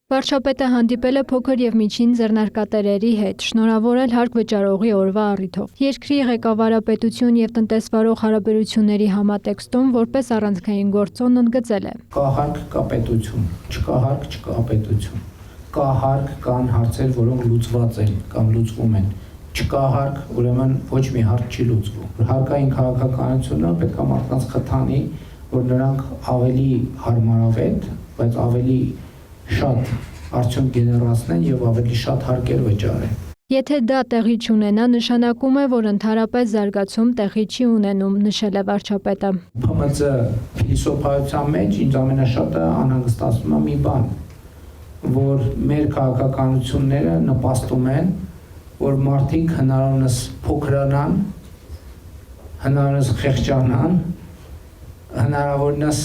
Վարչապետը հանդիպել է փոքր և միջին ձեռնարկատերերի հետ, շնորհավորել հարկ վճարողի օրվա առիթով։ Երկրի ղեկավարապետություն և տնտեսվարող հարաբերությունների համատեքստում որպես առանցքային գործոն ընդգծել է. Կա հարկ, կա պետություն, չկա հարկ, չկա պետություն։ Կա հարկ, կան հարցեր, որոնք լուծված են կամ լուծվում են։ Չկա հարկ, ուրեմն ոչ մի հարկ չի լուծվում։ Հարկային քաղաքականությունը պետք է մարդկանց խթանի, որ նրանք ավելի հարմարավետ, բայց ավելի շատ արդյունք գեներացնեն եւ ավելի շատ հարկեր վճարեն։ Եթե դա տեղի չունենա, նշանակում է, որ ընդհանրապես զարգացում տեղի չի ունենում, նշել է վարչապետը։ ՓՄԾ փիլիսոփայության մեջ ինձ ամենաշատը անհանգստացնում է մի բան, որ մեր քաղաքականությունները նպաստում են, որ մարդիկ հնարավորինս փոքրանան, հնարավորինս խեղճանան, հնարավորինս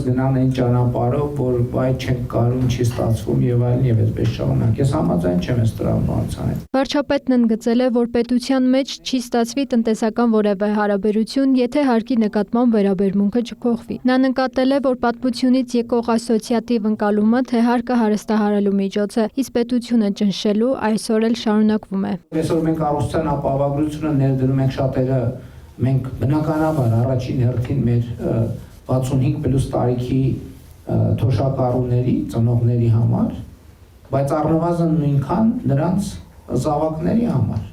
գնան այն ճանապարհով, որ բայ չենք կարում, չի ստացվում եւ այլն եւ այդպես շարունակ։ Ես համաձայն չեմ այս տրամաբանության հետ։ Վարչապետն ընդգծել է, որ պետության մեջ չի ստացվի տնտեսական որևէ հարաբերություն, եթե հարկի նկատմամբ վերաբերմունքը չփոխվի։ Նա նկատել է, որ պատմությունից եկող ասոցիատիվ ընկալումը, թե հարկը հարստահարելու միջոց է, իսկ պետությունը ճնշելու, այսօր էլ շարունակվում է։ Այսօր մենք առողջության ապահովագրությունը ներդրում ենք շատերը, մենք բնականաբար առաջին հերթին մեր 65+ տարիքի թոշակառուների, ծնողների համար, բայց առնվազն նույնքան նրանց զավակների համար,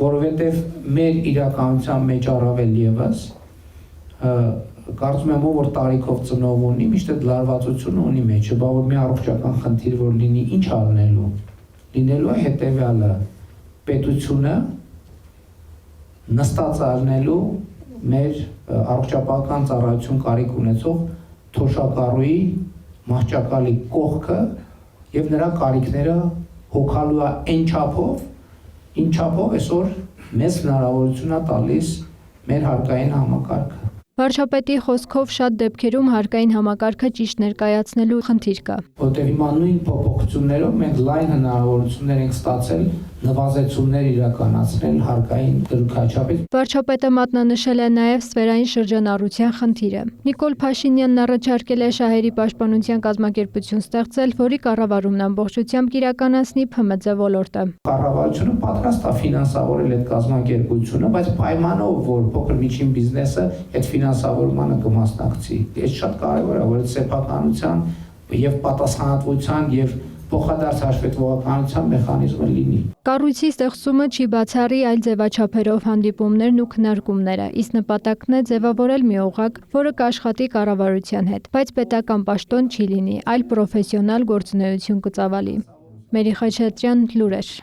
որովհետև մեր իրականության մեջ առավել եւս կարծում եմ որ տարիքով ծնող ունի, միշտ այդ լարվածությունը ունի մեջը, բա որ մի առողջական խնդիր որ լինի, ինչ առնելու։ Լինելու է հետեւյալը. պետությունը նստած առնելու մեր առողջապահական ծառայություն կարիք ունեցող թոշակառուի մահճակալի կողքը եւ նրա կարիքները հոգալու է այն չափով, ինչ չափով այսօր մեծ հնարավորություն է տալիս մեր հարկային համակարգը։ Վարչապետի խոսքով շատ դեպքերում հարկային համակարգը ճիշտ ներկայացնելու խնդիր կա։ Որտեղ հիմա նույն փոփոխություններով մենք լայն հնարավորություններ ենք ստացել նվազեցումներ իրականացնել հարկային դրույքաչափից։ Վարչապետը մատնանշել է նաև սֆերային շրջանառության խնդիրը։ Նիկոլ Փաշինյանն առաջարկել է շահերի պաշտպանության կազմակերպություն ստեղծել, որի կառավարումն ամբողջությամբ կիրականացնի ՓՄԾ ոլորտը։ Կառավարությունը պատրաստ է ֆինանսավորել այդ կազմակերպությունը, բայց պայմանով, որ փոքր միջին բիզնեսը այդ ֆինանսավորմանը կմասնակցի։ Այս շատ կարևոր է, որ այդ սեփականության եւ պատասխանատվության եւ փոխադարձ հաշվետվողականության մեխանիզմը լինի։ Կառույցի ստեղծումը չի բացառի այլ ձևաչափերով հանդիպումներն ու քննարկումները, իսկ նպատակն է ձևավորել մի օղակ, որը կաշխատի կառավարության հետ, բայց պետական պաշտոն չի լինի, այլ պրոֆեսիոնալ գործունեություն կծավալի։ Մերի Խաչատրյան, լուրեր։